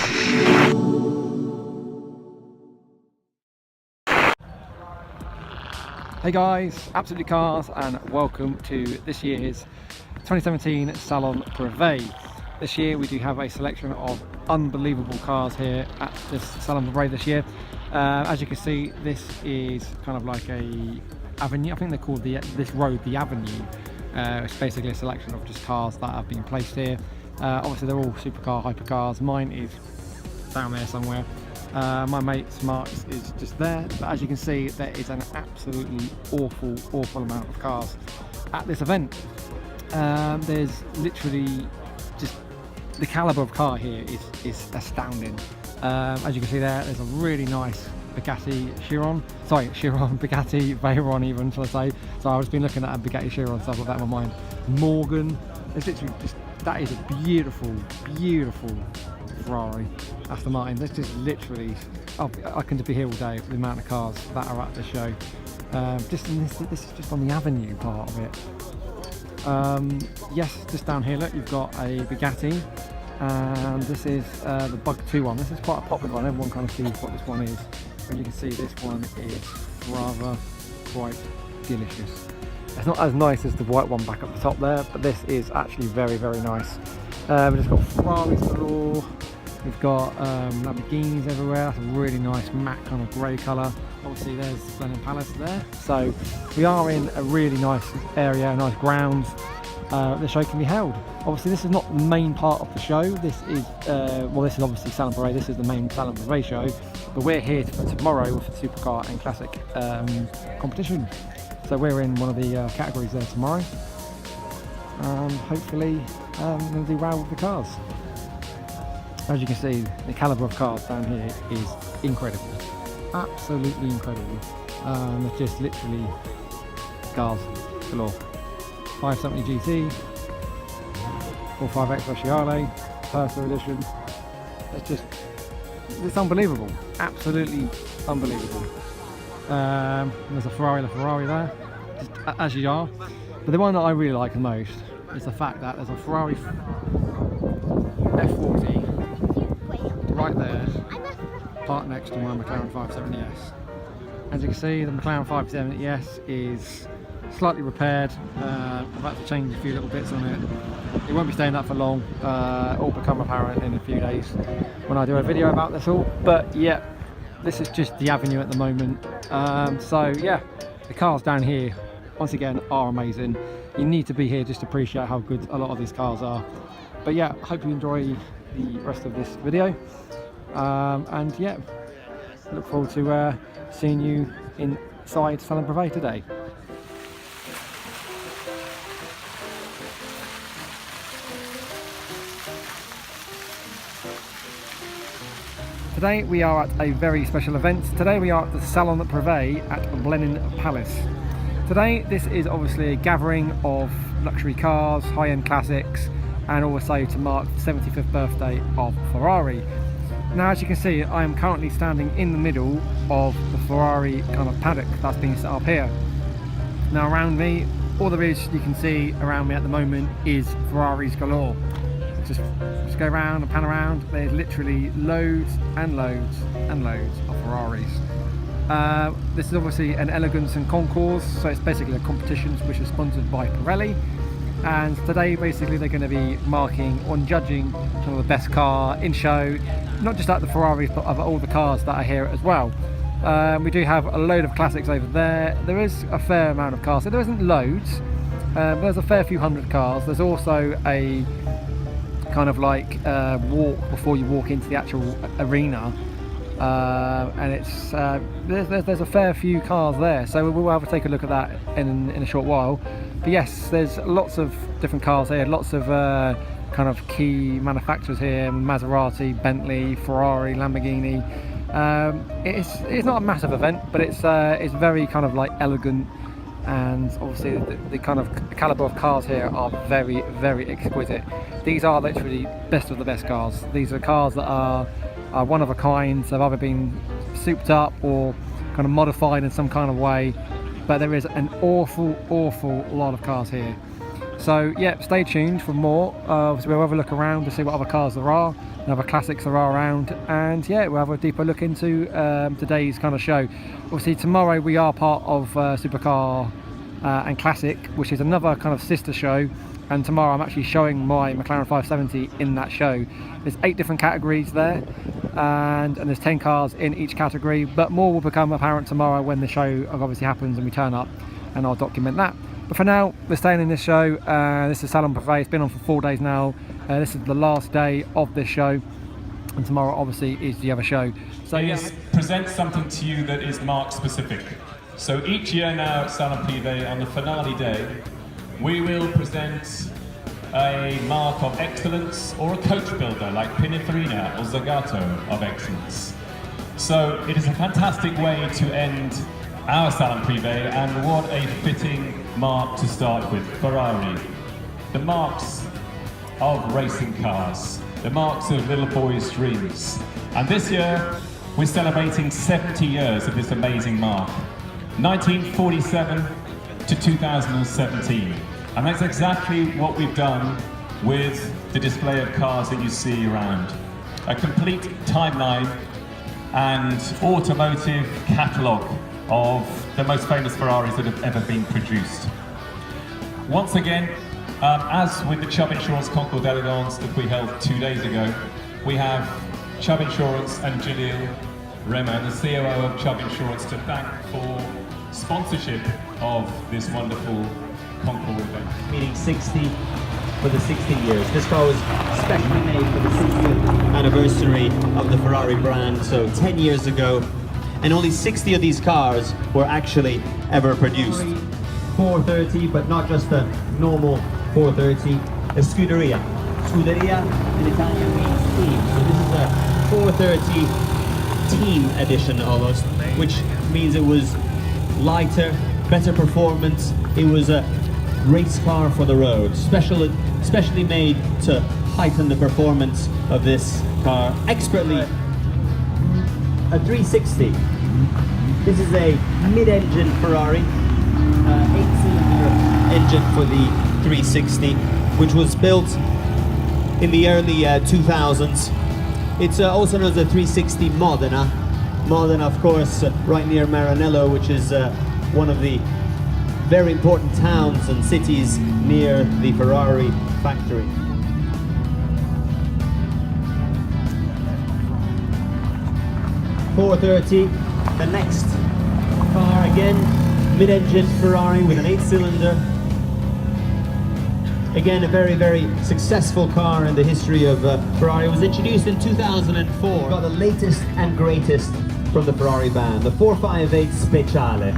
Hey guys, Absolutely Cars, and welcome to this year's 2017 Salon Prive. This year we do have a selection of unbelievable cars here at this Salon Prive this year. As you can see, this is kind of like a avenue. I think they call this road the Avenue. It's basically a selection of just cars that have been placed here. Obviously they're all supercar, hypercars. Mine is down there somewhere. My mate's Mark's is just there, but as you can see, there is an absolutely awful amount of cars at this event. There's literally just the caliber of car here is astounding. As you can see there's a really nice Bugatti Bugatti Veyron even, shall I say. So I've just been looking at a Bugatti Chiron, so I've got that in my mind. Morgan, it's literally just, that is a beautiful Ferrari, Aston Martin. There's just literally, I can just be here all day for the amount of cars that are at the show. This is just on the Avenue part of it. Yes, just down here, look, you've got a Bugatti, and this is the Bug 2 one. This is quite a popular one. Everyone kind of sees what this one is. As you can see, this one is rather quite delicious. It's not as nice as the white one back at the top there, but this is actually very nice. We've just got Ferraris galore. We've got Lamborghinis everywhere. That's a really nice matte kind of grey colour. Obviously there's Blenheim Palace there. So we are in a really nice area, nice grounds. The show can be held. Obviously this is not the main part of the show. This is, this is obviously Salon Prive. This is the main Salon Prive show. But we're here for tomorrow with the Supercar and Classic competition. So we're in one of the categories there tomorrow. And hopefully we'll do well with the cars. As you can see, the calibre of cars down here is incredible, absolutely incredible. It's just literally cars galore. 570 GT, 45X Speciale, Personal Edition. It's unbelievable, absolutely unbelievable. There's a Ferrari there, just as you are. But the one that I really like the most is the fact that there's a Ferrari F40 right there, parked next to my McLaren 570S. As you can see, the McLaren 570S is slightly repaired. I've had to change a few little bits on it. It won't be staying up for long. All become apparent in a few days when I do a video about this all. But yeah, this is just the Avenue at the moment. So yeah, the cars down here once again are amazing. You need to be here just to appreciate how good a lot of these cars are. But yeah, I hope you enjoy the rest of this video, and yeah, look forward to seeing you inside Salon Prive today. Today we are at a very special event. Today we are at the Salon Prive at Blenheim Palace. Today this is obviously a gathering of luxury cars, high-end classics, and also to mark the 75th birthday of Ferrari. Now as you can see, I am currently standing in the middle of the Ferrari kind of paddock that's been set up here. Now around me, all there is you can see around me at the moment is Ferraris galore. Just go around and pan around, there's literally loads and loads of Ferraris. This is obviously an elegance and concours, so it's basically a competition which is sponsored by Pirelli. And today basically they're going to be marking on judging some of the best car in show, not just at the Ferraris but of all the cars that are here as well. We do have a load of classics over there. There is a fair amount of cars, so there isn't loads, but there's a fair few hundred cars. There's also a kind of like walk before you walk into the actual arena, and it's there's a fair few cars there, so we'll have to take a look at that in a short while. But yes, there's lots of different cars here, lots of kind of key manufacturers here: Maserati, Bentley, Ferrari, Lamborghini. It's not a massive event, but it's very kind of like elegant, and obviously the kind of caliber of cars here are very exquisite. These are literally best of the best cars. These are cars that are one of a kind. They've either been souped up or kind of modified in some kind of way, but there is an awful lot of cars here. So yeah, stay tuned for more. So we'll have a look around to see what other cars there are. and other classics there are around, and yeah, we'll have a deeper look into today's kind of show. Obviously tomorrow we are part of Supercar and Classic, which is another kind of sister show, and tomorrow I'm actually showing my McLaren 570 in that show. There's 8 different categories there, and there's 10 cars in each category, but more will become apparent tomorrow when the show obviously happens and we turn up, and I'll document that. But for now, we're staying in this show. This is Salon Prive. It's been on for 4 days now. This is the last day of this show, and tomorrow obviously is the other show. So yeah, present something to you that is mark specific. So each year now at Salon Prive, on the finale day, we will present a mark of excellence or a coach builder like Pininfarina or Zagato of excellence. So it is a fantastic way to end our Salon Prive, and what a fitting mark to start with. Ferrari, the marks of racing cars, the marks of little boys' dreams. And this year we're celebrating 70 years of this amazing mark, 1947 to 2017. And that's exactly what we've done with the display of cars that you see around. A complete timeline and automotive catalogue of the most famous Ferraris that have ever been produced. Once again, as with the Chubb Insurance Concours d'Elegance that we held 2 days ago, we have Chubb Insurance and Jalil Rehman, the COO of Chubb Insurance, to thank for sponsorship of this wonderful concours event. Meaning 60 for the 60 years. This car was specially made for the 60th anniversary of the Ferrari brand, so 10 years ago. And only 60 of these cars were actually ever produced. 430, but not just a normal 430, a Scuderia. Scuderia in Italian means team. So this is a 430 team edition almost, which means it was lighter, better performance. It was a race car for the road, specially made to heighten the performance of this car. Expertly, a 360. This is a mid-engine Ferrari, 8-cylinder engine for the 360, which was built in the early 2000s. It's also known as a 360 Modena. Modena, of course, right near Maranello, which is one of the very important towns and cities near the Ferrari factory. .430, the next car again, mid-engine Ferrari with an 8-cylinder. Again, a very, very successful car in the history of Ferrari. It was introduced in 2004. Got the latest and greatest from the Ferrari band, the 458 Speciale.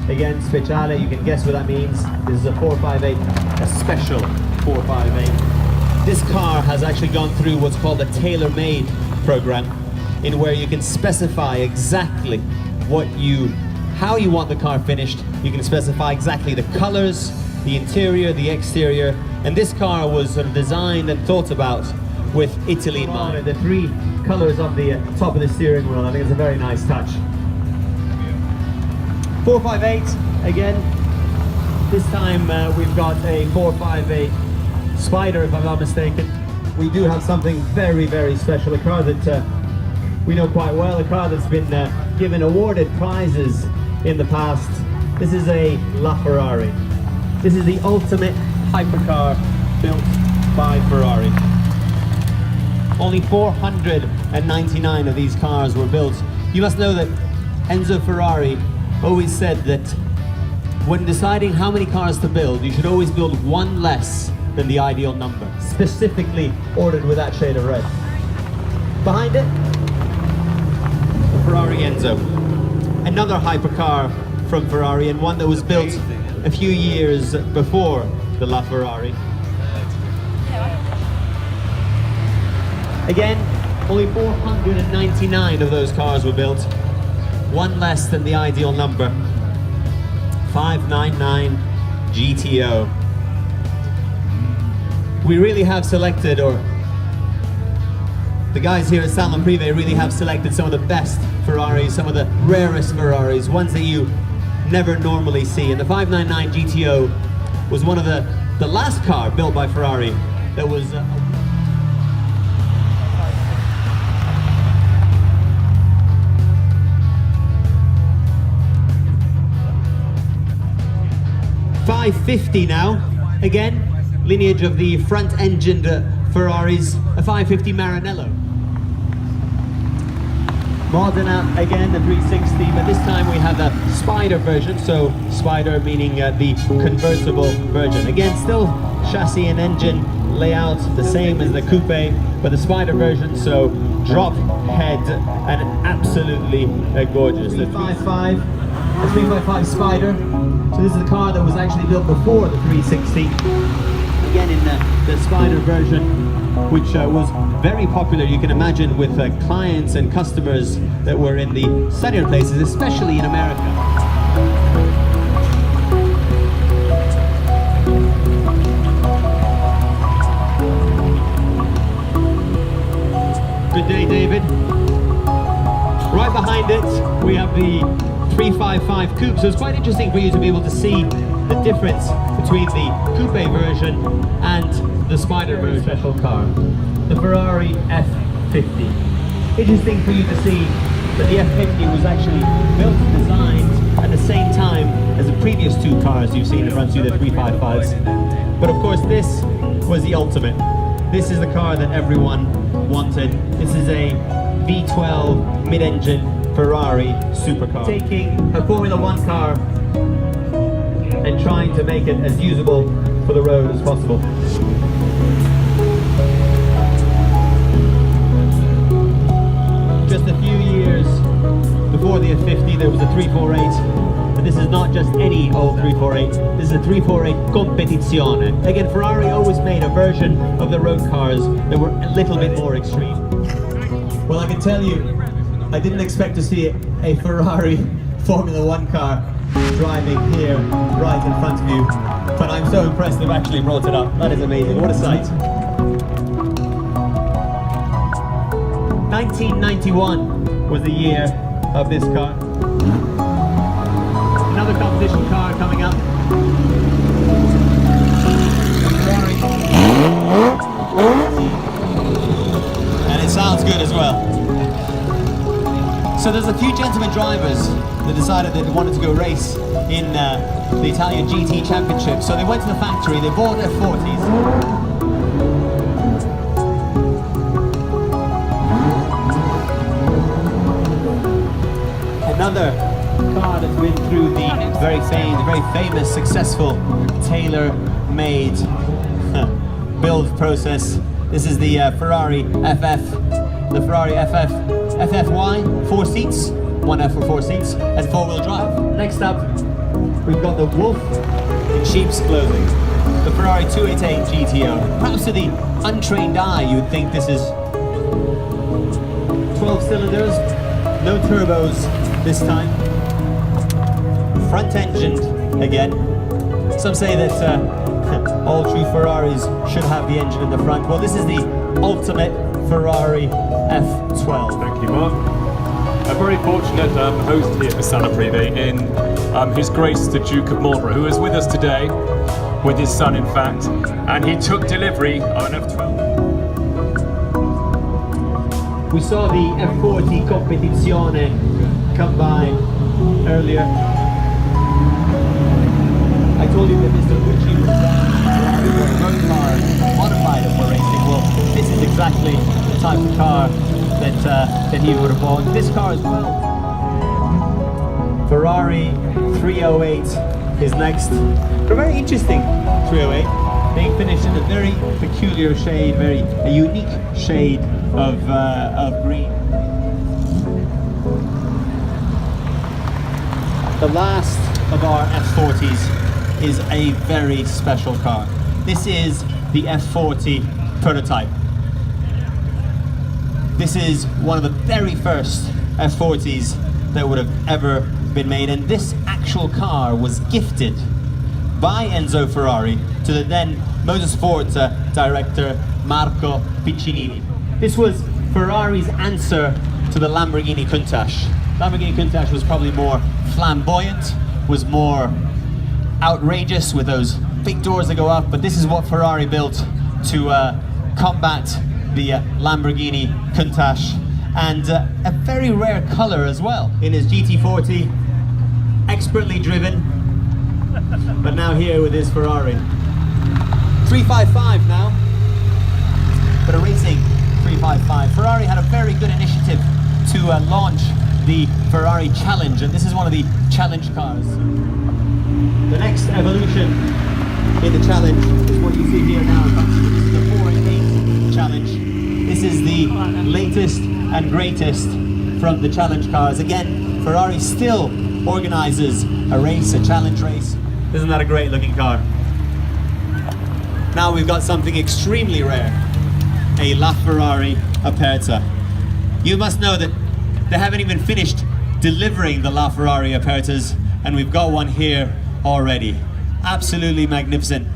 Again, Speciale, you can guess what that means. This is a 458, a special 458. This car has actually gone through what's called a tailor-made program, in where you can specify exactly how you want the car finished. You can specify exactly the colors, the interior, the exterior, and this car was sort of designed and thought about with Italy in mind. The 3 colors on the top of the steering wheel, I think it's a very nice touch. 458 again. This time we've got a 458 Spider, if I'm not mistaken. We do have something very, very special, a car that we know quite well, a car that's been awarded prizes in the past. This is a LaFerrari. This is the ultimate hypercar built by Ferrari. Only 499 of these cars were built. You must know that Enzo Ferrari always said that when deciding how many cars to build, you should always build one less than the ideal number. Specifically ordered with that shade of red. Behind it, the Ferrari Enzo. Another hypercar from Ferrari, and one that was built a few years before the LaFerrari. Again, only 499 of those cars were built. One less than the ideal number. 599 GTO. We really have selected, or the guys here at Salon Prive really have selected some of the best Ferraris, some of the rarest Ferraris, ones that you never normally see. And the 599 GTO was one of the last car built by Ferrari that was 550 now. Again, lineage of the front-engined Ferraris, a 550 Maranello. Modena, again, the 360, but this time we have the Spider version, so Spider meaning the convertible version. Again, still chassis and engine layout the same as the coupe, but the Spider version, so drop head and absolutely gorgeous. The 355 Spider, so this is a car that was actually built before the 360. Again in the Spider version, which was very popular, you can imagine, with clients and customers that were in the sunnier places, especially in America. Good day, David. Right behind it, we have the 355 Coupe, so it's quite interesting for you to be able to see the difference between the coupe version and the Spider version. Special car, the Ferrari F50. Interesting for you to see that the F50 was actually built and designed at the same time as the previous two cars you've seen in front of you, the 355s. But of course this was the ultimate. This is the car that everyone wanted. This is a V12 mid-engine Ferrari supercar. Taking a Formula 1 car and trying to make it as usable for the road as possible. Just a few years before the F50 there was a 348, but this is not just any old 348, this is a 348 Competizione. Again, Ferrari always made a version of the road cars that were a little bit more extreme. Well, I can tell you, I didn't expect to see a Ferrari Formula 1 car driving here right in front of you, but I'm so impressed they've actually brought it up. That is amazing, what a sight. 1991 was the year of this car. Another competition car coming up. Ferrari. And it sounds good as well. So there's a few gentlemen drivers that decided that they wanted to go race in the Italian GT Championship. So they went to the factory, they bought F40s. Another car that's been through the very famous, successful tailor-made build process. This is the Ferrari FF, the Ferrari FF FFY, 4 seats, one F for 4 seats, and 4-wheel drive. Next up, we've got the wolf in sheep's clothing, the Ferrari 288 GTO. Perhaps to the untrained eye, you would think this is 12 cylinders, no turbos this time, front-engined again. Some say that all true Ferraris should have the engine in the front. Well, this is the ultimate Ferrari F12. Thank you, Mark. A very fortunate host here at Salon Prive in His Grace the Duke of Marlborough, who is with us today, with his son in fact, and he took delivery of an F12. We saw the F40 Competizione come by earlier. I told you that Mr. Gucci was a road car modified for racing. Well, this is exactly the type of car that he would have bought. This car as well. Ferrari 308 is next. A very interesting 308, being finished in a very peculiar shade, a unique shade of green. The last of our F40s is a very special car. This is the F40 prototype. This is one of the very first F40s that would have ever been made, and this actual car was gifted by Enzo Ferrari to the then motorsport director Marco Piccinini. This was Ferrari's answer to the Lamborghini Countach. Lamborghini Countach was probably more flamboyant, was more outrageous with those big doors that go up, but this is what Ferrari built to combat the Lamborghini Countach, and a very rare color as well. In his GT40, expertly driven, but now here with his Ferrari. 355 now, but a racing 355. Ferrari had a very good initiative to launch the Ferrari Challenge, and this is one of the challenge cars. The next evolution in the challenge is what you see here now. This is the 4 and 8 challenge. This is the latest and greatest from the challenge cars. Again, Ferrari still organizes a race, a challenge race. Isn't that a great looking car? Now we've got something extremely rare, a LaFerrari Aperta. You must know that they haven't even finished delivering the LaFerrari Apertas, and we've got one here already. Absolutely magnificent.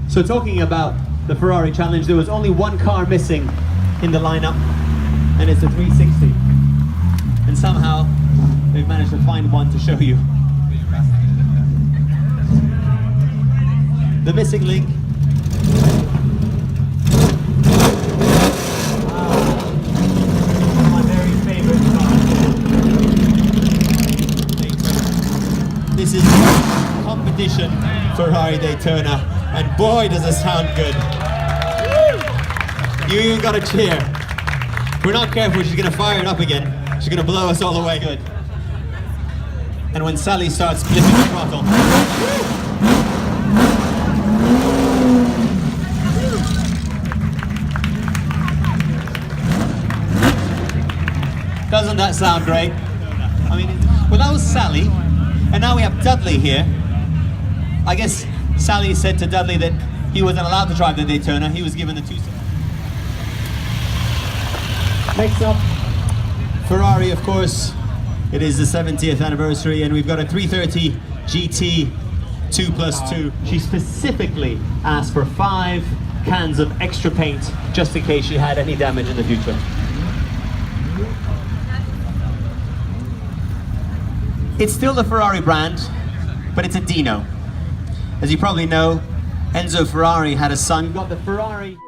So talking about the Ferrari Challenge, there was only one car missing in the lineup, and it's a 360. And somehow they've managed to find one to show you. The missing link. My very favorite car. This is competition Ferrari Daytona, and boy does it sound good. You gotta cheer. If we're not careful, she's gonna fire it up again. She's gonna blow us all the way good. And when Sally starts flipping the throttle. Doesn't that sound great? I mean, well, that was Sally, and now we have Dudley here. I guess Sally said to Dudley that he wasn't allowed to drive the Daytona. He was given the 260. Next up, Ferrari, of course. It is the 70th anniversary, and we've got a 330 GT 2+2. She specifically asked for 5 cans of extra paint, just in case she had any damage in the future. It's still the Ferrari brand, but it's a Dino. As you probably know, Enzo Ferrari had a son. We've got the Ferrari.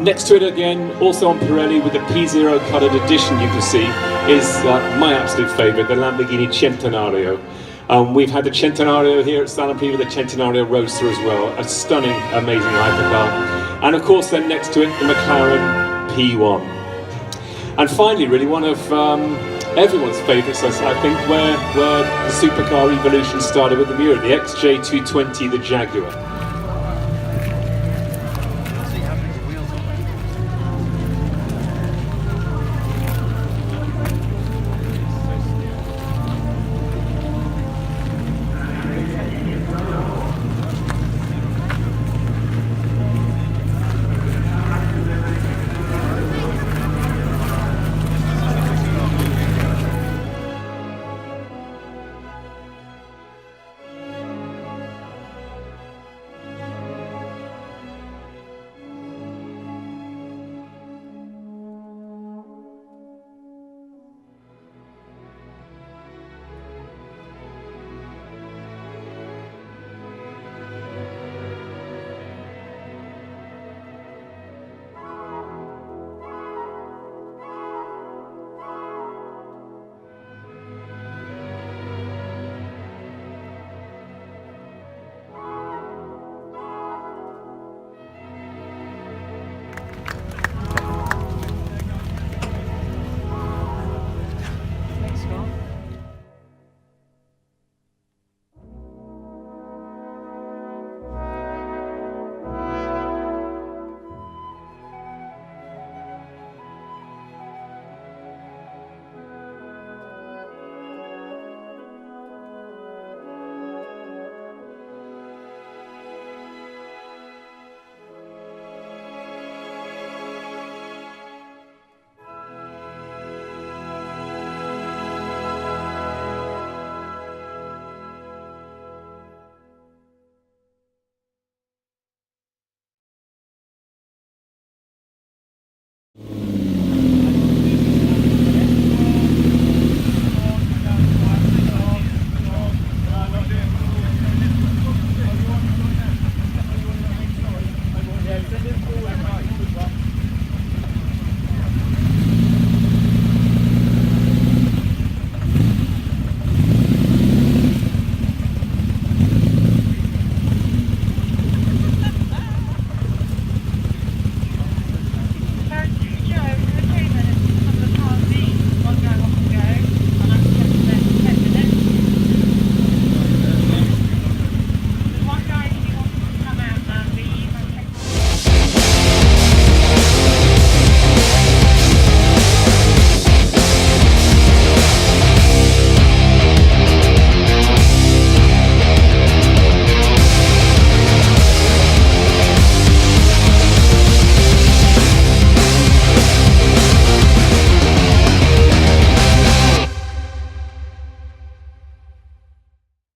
Next to it again, also on Pirelli with the P0 coloured edition you can see, is my absolute favourite, the Lamborghini Centenario. We've had the Centenario here at Salon Prive with the Centenario Roadster as well, a stunning, amazing hypercar. And of course then next to it, the McLaren P1. And finally really one of everyone's favourites, I think, where the supercar evolution started with the Miura, the XJ220, the Jaguar.